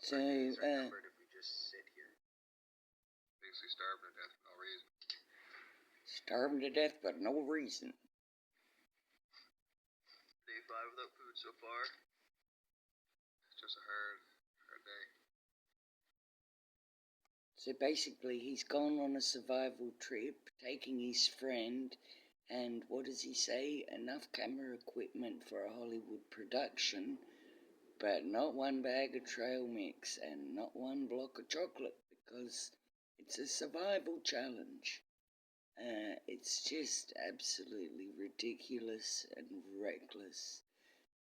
So, If we just sit here. Basically starving to death for no reason. Starving to death for no reason. Day 5 without food so far. It's just a hard day. So basically he's gone on a survival trip, taking his friend, and what does he say? Enough camera equipment for a Hollywood production, but not one bag of trail mix and not one block of chocolate, because it's a survival challenge. It's just absolutely ridiculous and reckless.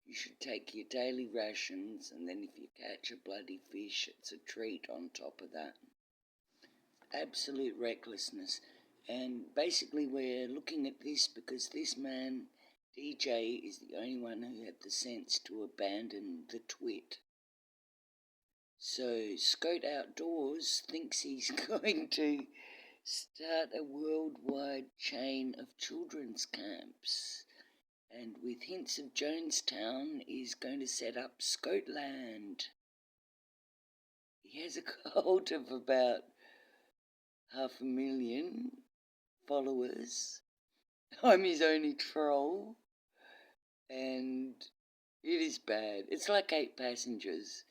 You should take your daily rations, and then if you catch a bloody fish, it's a treat on top of that. Absolute recklessness. And basically we're looking at this because this man, DJ, is the only one who had the sense to abandon the twit. So Skote Outdoors thinks he's going to start a worldwide chain of children's camps, and with hints of Jonestown is going to set up Scotland. He has a cult of about 500,000 followers. I'm his only troll, and it is bad. It's like 8 passengers.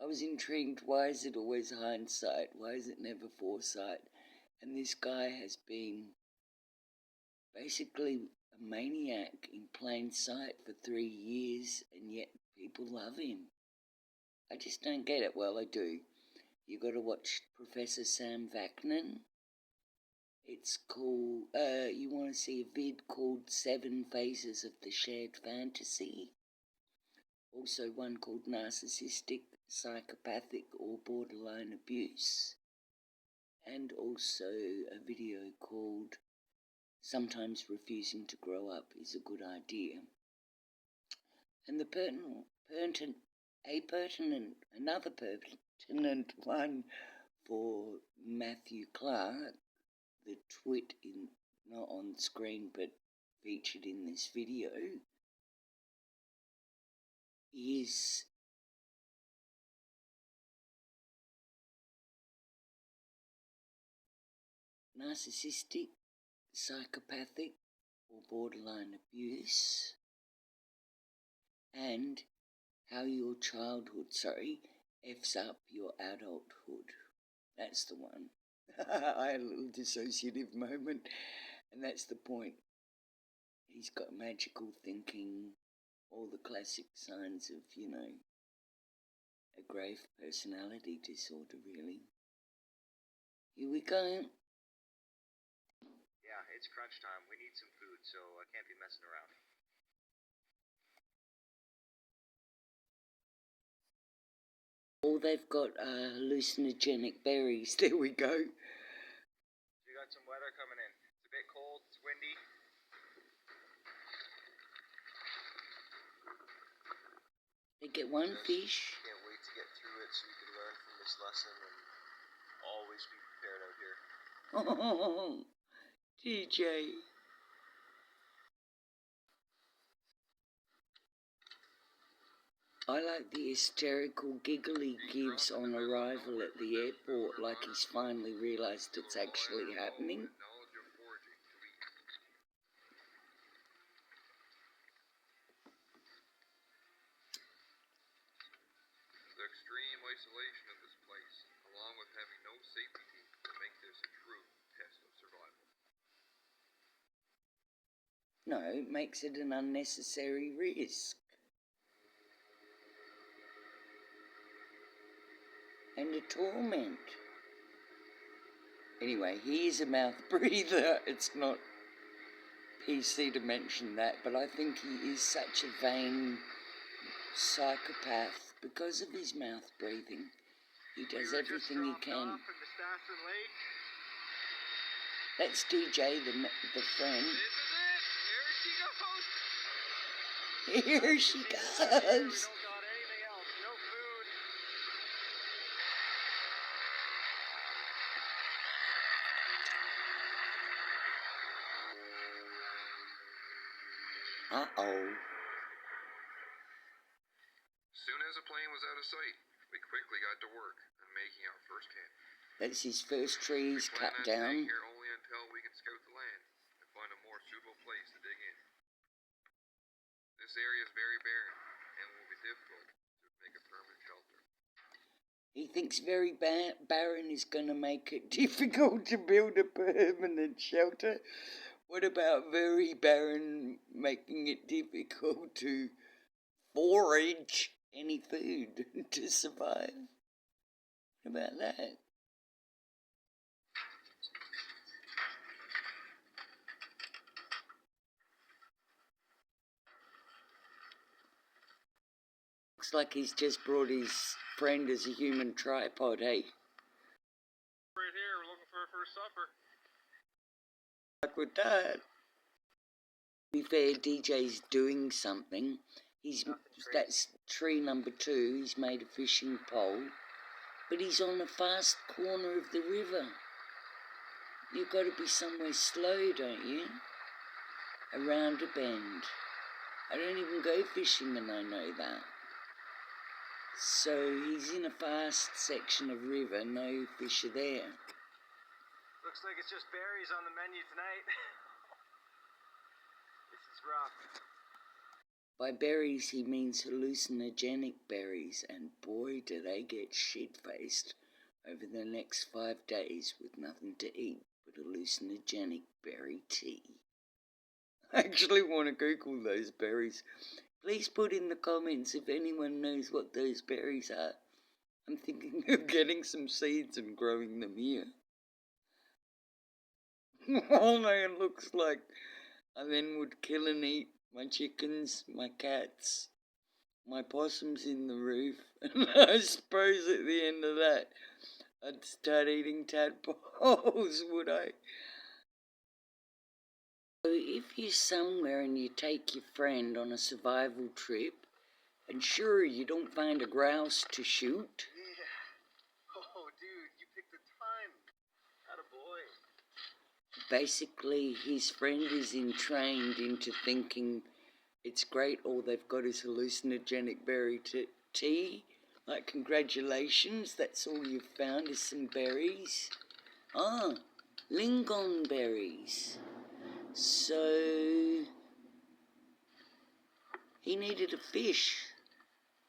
I was intrigued, why is it always hindsight? Why is it never foresight? And this guy has been basically a maniac in plain sight for 3 years, and yet people love him. I just don't get it. Well, I do. You got to watch Professor Sam Vaknin. It's called, you want to see a vid called 7 Phases of the Shared Fantasy. Also one called Narcissistic, Psychopathic or Borderline Abuse. And also a video called Sometimes Refusing to Grow Up is a Good Idea. And another pertinent one for Matthew Clark, the twit not on screen but featured in this video, is narcissistic, psychopathic or borderline abuse, and how your childhood, effs up your adulthood. That's the one. I had a little dissociative moment, and that's the point. He's got magical thinking, all the classic signs of, a grave personality disorder, really. Here we go. Yeah, it's crunch time. We need some food, so I can't be messing around. All they've got are hallucinogenic berries. There we go. We got some weather coming in. It's a bit cold, it's windy. They get one fish. Can't wait to get through it so we can learn from this lesson and always be prepared out here. Oh, DJ. I like the hysterical giggle he gives on arrival at the airport, like he's finally realised it's actually happening. The extreme isolation of this place, along with having no safety team, will make this a true test of survival. No, it makes it an unnecessary risk. And a torment. Anyway, he is a mouth breather. It's not PC to mention that, but I think he is such a vain psychopath because of his mouth breathing. He does everything he can. That's DJ, the friend. Here she goes. Soon as the plane was out of sight, We quickly got to work on making our first camp. That's his first tree he's cut We plan on down. staying here only until we can scout the land and find a more suitable place to dig in. This area is very barren and will be difficult to make a permanent shelter. He thinks very barren is going to make it difficult to build a permanent shelter. What about very barren making it difficult to forage any food to survive? What about that? Looks like he's just brought his friend as a human tripod, hey? Right here, we're looking for our first supper. Like with that. To be fair, DJ's doing something. That's tree number 2. He's made a fishing pole, but he's on a fast corner of the river. You've got to be somewhere slow, don't you? Around a bend. I don't even go fishing and I know that. So he's in a fast section of river, no fish are there. Looks like it's just berries on the menu tonight. This is rough. By berries he means hallucinogenic berries, and boy do they get shit-faced over the next 5 days with nothing to eat but hallucinogenic berry tea. I actually want to Google those berries. Please put in the comments if anyone knows what those berries are. I'm thinking of getting some seeds and growing them here. Oh no, it looks like I then would kill and eat my chickens, my cats, my possums in the roof, and I suppose at the end of that I'd start eating tadpoles, would I? So if you're somewhere and you take your friend on a survival trip, and sure, you don't find a grouse to shoot. Yeah. Oh, dude, you picked the time. Attaboy. Basically, his friend is entrained into thinking it's great, all they've got is hallucinogenic berry tea. Like, congratulations, that's all you've found is some berries. Ah, lingonberries. So he needed a fish.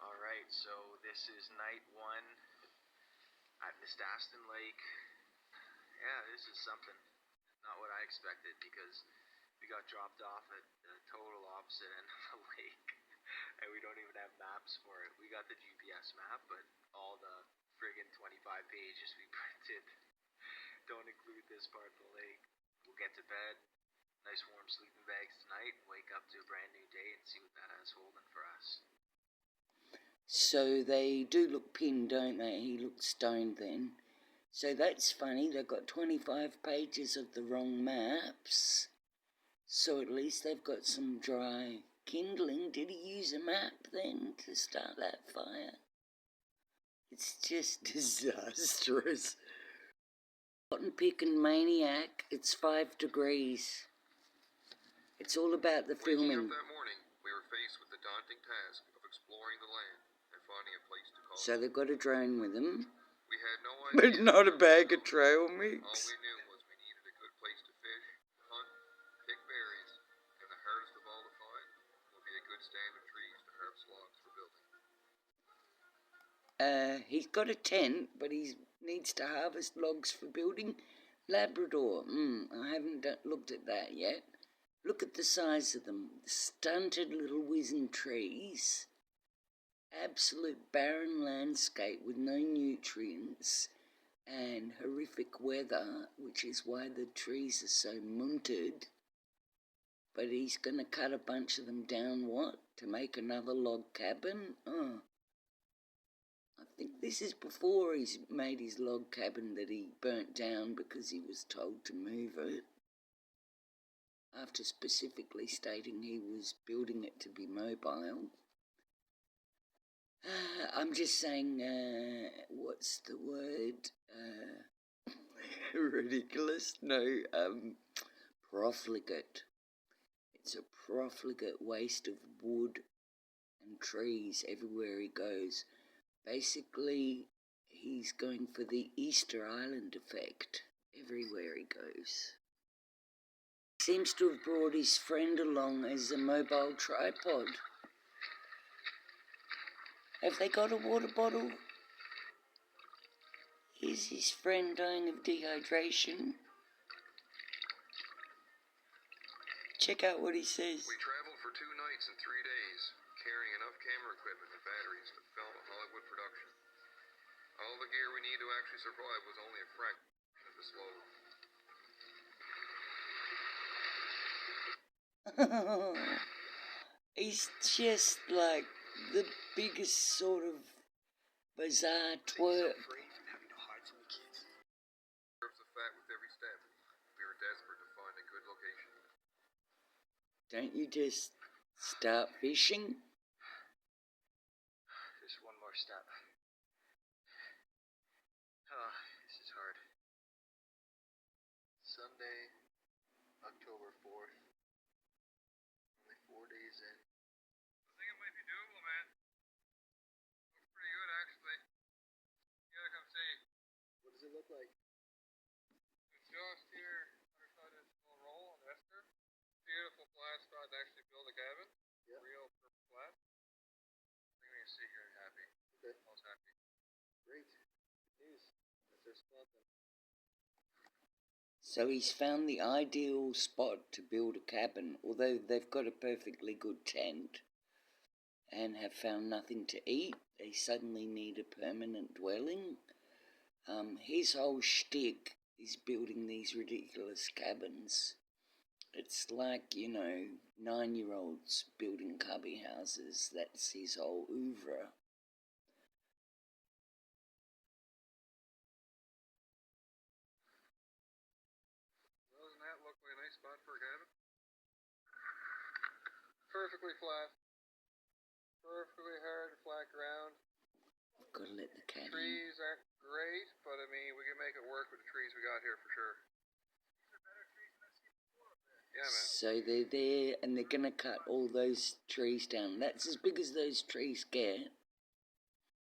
Alright, so this is night 1 at Aston Lake. Yeah, this is something. Not what I expected, because we got dropped off at the total opposite end of the lake. And we don't even have maps for it. We got the GPS map, but all the friggin' 25 pages we printed don't include this part of the lake. We'll get to bed. Nice warm sleeping bags tonight, and wake up to a brand new day and see what that has holding for us. So they do look pinned, don't they? He looked stoned then. So that's funny, they've got 25 pages of the wrong maps. So at least they've got some dry kindling. Did he use a map then to start that fire? It's just disastrous. Cotton picking maniac, it's 5 degrees. It's all about the filming. Waking up that morning, we were faced with the daunting task of exploring the land and finding a place to call So they've got a drone with them. We had no idea. But not a bag of trail mix. All we knew was we needed a good place to fish, hunt, pick berries, and the hardest of all to find will be a good stand of trees to harvest logs for building. He's got a tent, but he needs to harvest logs for building. Labrador. I haven't looked at that yet. Look at the size of them. Stunted little wizened trees. Absolute barren landscape with no nutrients and horrific weather, which is why the trees are so munted. But he's going to cut a bunch of them down, what? To make another log cabin? Oh. I think this is before he's made his log cabin that he burnt down because he was told to move it, after specifically stating he was building it to be mobile. I'm just saying, what's the word? Ridiculous? No, profligate. It's a profligate waste of wood and trees everywhere he goes. Basically, he's going for the Easter Island effect everywhere he goes. Seems to have brought his friend along as a mobile tripod. Have they got a water bottle? Is his friend dying of dehydration? Check out what he says. We traveled for 2 nights and 3 days, carrying enough camera equipment and batteries to film a Hollywood production. All the gear we need to actually survive was only a fraction of this load. He's just like the biggest sort of bizarre twerp. Serves the fat with every step. We were desperate to find a good location. Don't you just start fishing? Just one more step. Oh, this is hard. Sunday, October 4th. Only 4 days in. I think it might be doable, man. Looks pretty good, actually. You gotta come see. What does it look like? It's just here, other side of this little roll on Esther. Beautiful flat spot to actually build a cabin. Yeah. Real perfect flat. I think we can sit here and happy. Okay. All's happy. Great. Good news. That's our spot then. So he's found the ideal spot to build a cabin, although they've got a perfectly good tent and have found nothing to eat. They suddenly need a permanent dwelling. His whole shtick is building these ridiculous cabins. It's like, 9-year-olds building cubby houses. That's his whole oeuvre. Doesn't that look like a nice spot for a cabin? Perfectly flat. Perfectly hard, flat ground. Gotta let the cat in. Trees aren't great, but I mean, we can make it work with the trees we got here for sure. These are better trees than I've seen before up there. Yeah, man. So they're there and they're gonna cut all those trees down. That's as big as those trees get,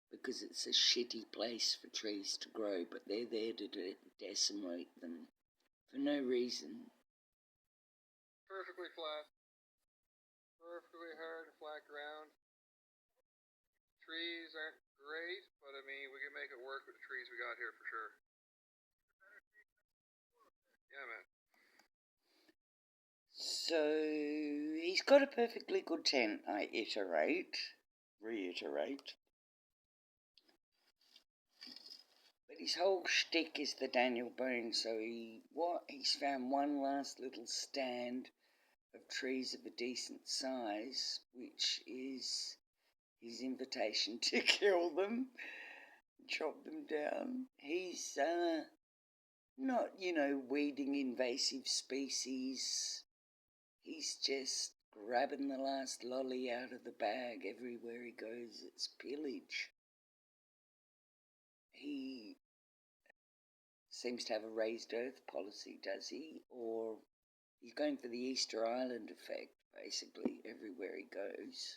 because it's a shitty place for trees to grow, but they're there to decimate them for no reason. Perfectly flat. Perfectly hard, flat ground. Trees aren't great, but I mean, we can make it work with the trees we got here for sure. Yeah, man. So he's got a perfectly good tent, I reiterate. But his whole shtick is the Daniel Boone, so he's found one last little stand of trees of a decent size, which is his invitation to kill them, chop them down. He's not, weeding invasive species. He's just grabbing the last lolly out of the bag everywhere he goes. It's pillage. He seems to have a raised earth policy, does he? Or he's going for the Easter Island effect, basically, everywhere he goes.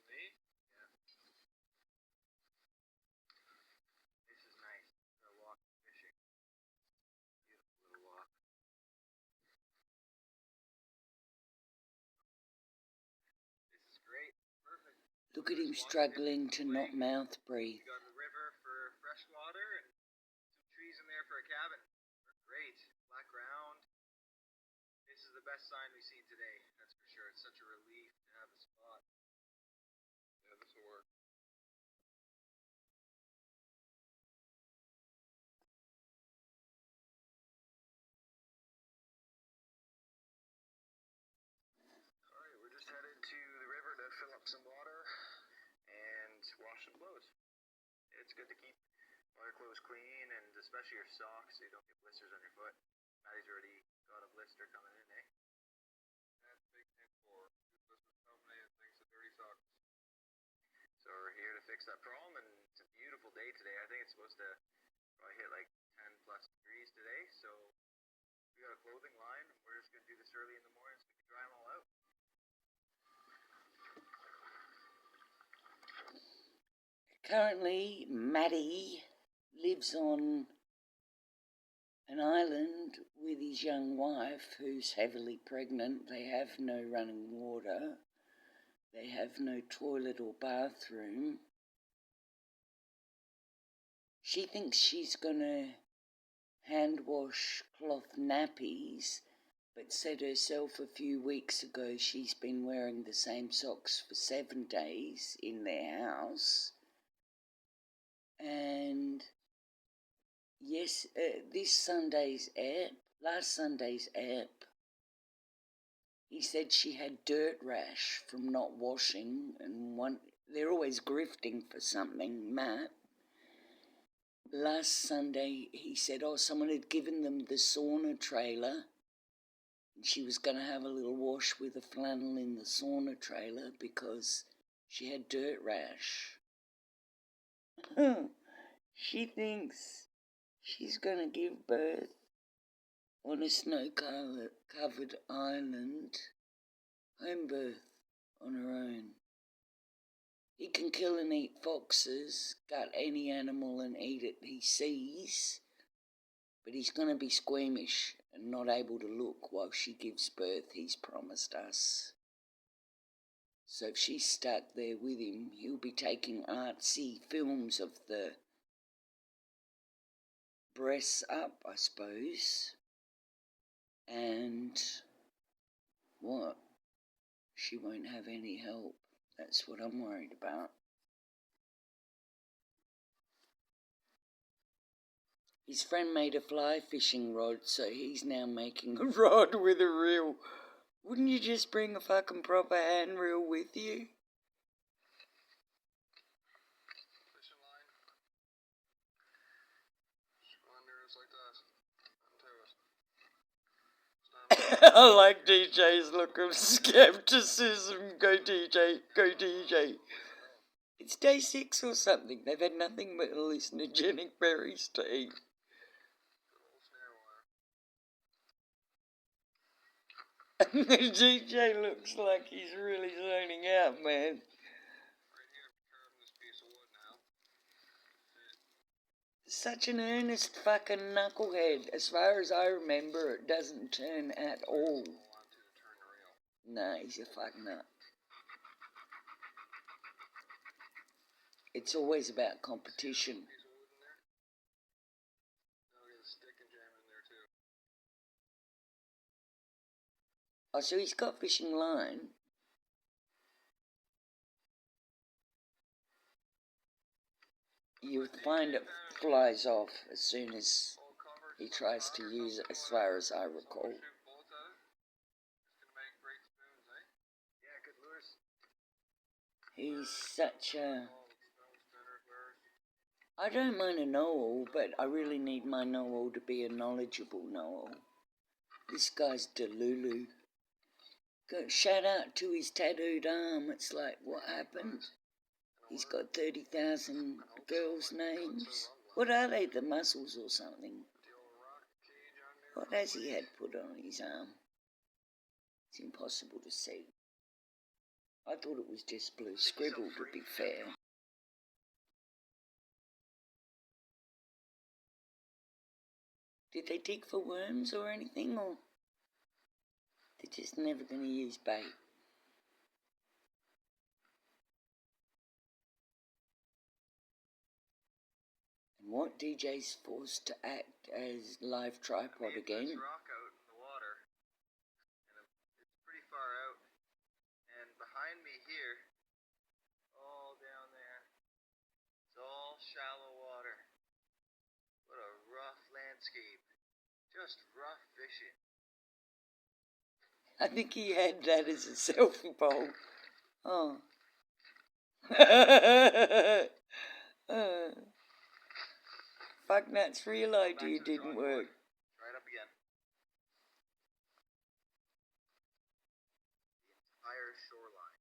Me? Yeah. This is nice. A walk fishing. Beautiful little walk. This is great. Perfect. Look at him struggling to not mouth breathe. We got the river for fresh water and some trees in there for a cabin. They're great. Flat ground. This is the best sign we've seen today. That's for sure. It's such a relief to have a spot. Yeah, this will work. Alright, we're just headed to the river to fill up some water and wash some clothes. It's good to keep all your clothes clean, and especially your socks so you don't get blisters on your foot. Maddie's already got a blister coming in, eh? That's big 10-4. This was so many things, the dirty socks. fix that problem, and it's a beautiful day today. I think it's supposed to probably hit like 10 plus degrees today, so we got a clothing line. We're just going to do this early in the morning so we can dry them all out. Currently, Maddie lives on an island with his young wife who's heavily pregnant. They have no running water. They have no toilet or bathroom. She thinks she's going to hand wash cloth nappies, but said herself a few weeks ago she's been wearing the same socks for 7 days in their house. And yes, last Sunday's app, he said she had dirt rash from not washing, and they're always grifting for something, Matt. Last Sunday, he said, someone had given them the sauna trailer, and she was going to have a little wash with a flannel in the sauna trailer because she had dirt rash. She thinks she's going to give birth on a snow-covered island, home birth on her own. He can kill and eat foxes, gut any animal and eat it he sees, but he's going to be squeamish and not able to look while she gives birth, he's promised us. So if she's stuck there with him, he'll be taking artsy films of the breasts up, I suppose. And what? She won't have any help. That's what I'm worried about. His friend made a fly fishing rod, so he's now making a rod with a reel. Wouldn't you just bring a fucking proper hand reel with you? Fishing line. Squanders like that. I like DJ's look of skepticism. Go DJ, go DJ. It's day 6 or something. They've had nothing but hallucinogenic berries to eat. DJ looks like he's really zoning out, man. Such an earnest fucking knucklehead. As far as I remember, it doesn't turn at all. No, he's a fuck nut. It's always about competition. Oh, so he's got fishing line. You'll find it flies off as soon as he tries to use it, as far as I recall. He's such a... I don't mind a know-all, but I really need my know-all to be a knowledgeable know-all. This guy's delulu. Shout out to his tattooed arm. It's like, what happened? He's got 30,000 girls' names. What are they, the muscles or something? What has he had put on his arm? It's impossible to see. I thought it was just blue scribble, to be fair. Did they dig for worms or anything, or they're just never going to use bait? And what, DJ's forced to act as live tripod again? Rock out in the water, and it's pretty far out. And behind me here, all down there, it's all shallow water. What a rough landscape. Just rough fishing. I think he had that as a selfie pole. Oh. Vaknin's real idea didn't work. Try it up again. The entire shoreline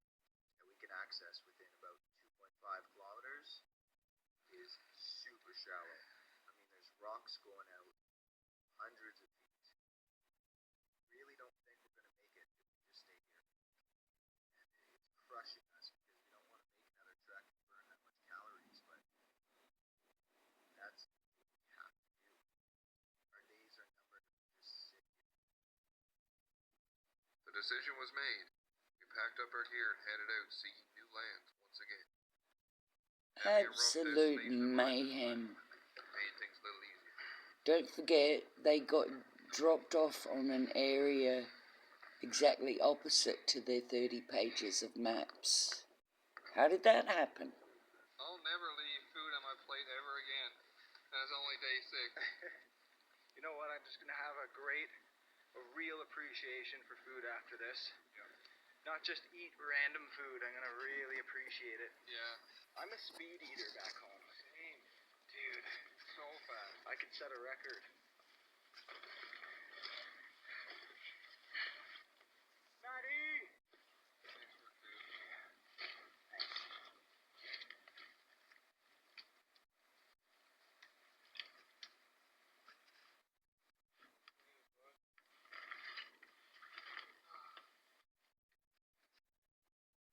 that we can access within about 2.5 kilometers shallow. I mean, there's rocks going out hundreds of feet. Really don't think we're going to make it if we just stay here. And it's crushing us because we don't want to make another trek and burn that much calories, but that's what we have to do. Our days are numbered if we just sit here. The decision was made. We packed up our gear and headed out seeking new lands once again. Absolute mayhem. Made things a little easier. Don't forget, they got dropped off on an area exactly opposite to their 30 pages of maps. How did that happen? I'll never leave food on my plate ever again. And it's only day 6. You know what? I'm just going to have a real appreciation for food after this. Yeah. Not just eat random food. I'm going to really appreciate it. Yeah. I'm a speed eater back home. Same. Dude, So fast. I could set a record. Maddie! Thanks for food. Thanks.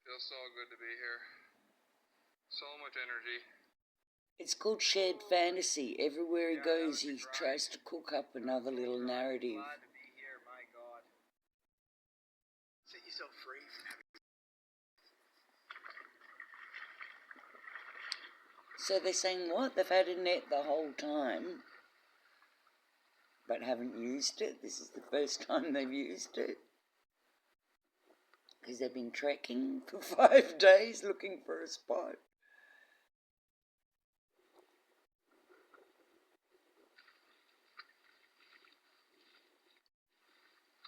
Feels so good to be here. So much energy. It's called shared fantasy. Everywhere he goes, he tries to cook up another little narrative. Glad to be here, my God. Set yourself free from having... So they're saying what? They've had a net the whole time, but haven't used it. This is the first time they've used it. Because they've been trekking for 5 days looking for a spot.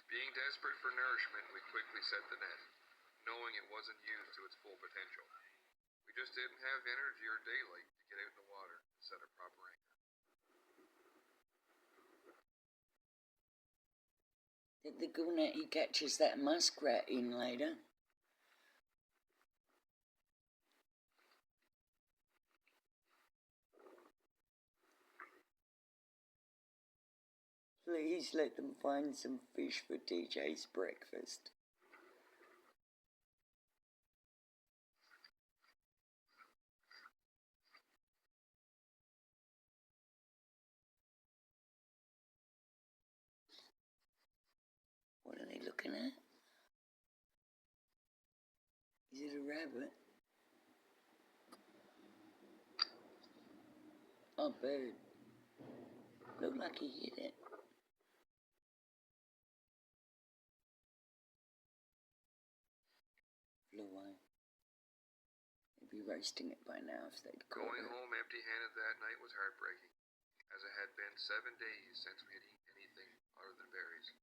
Being desperate for nourishment, we quickly set the net, knowing it wasn't used to its full potential. We just didn't have energy or daylight to get out in the water and set a proper anchor. The Guna, he catches that muskrat in later. Please let them find some fish for TJ's breakfast. What are they looking at? Is it a rabbit? Oh, bird. Looked like he hit it. Flew away. They'd be roasting it by now if they'd caught Going it. home empty-handed that night was heartbreaking, as it had been 7 days since we had eaten anything other than berries.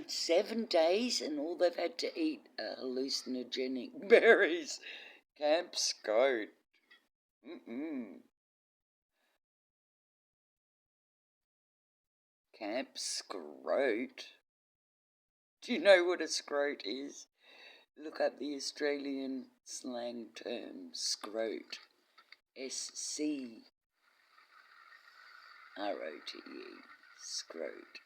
7 days and all they've had to eat are hallucinogenic berries. Camp Skote. Camp Scrote. Do you know what a scrote is? Look up the Australian slang term, scrote. SCROTE. Scrote.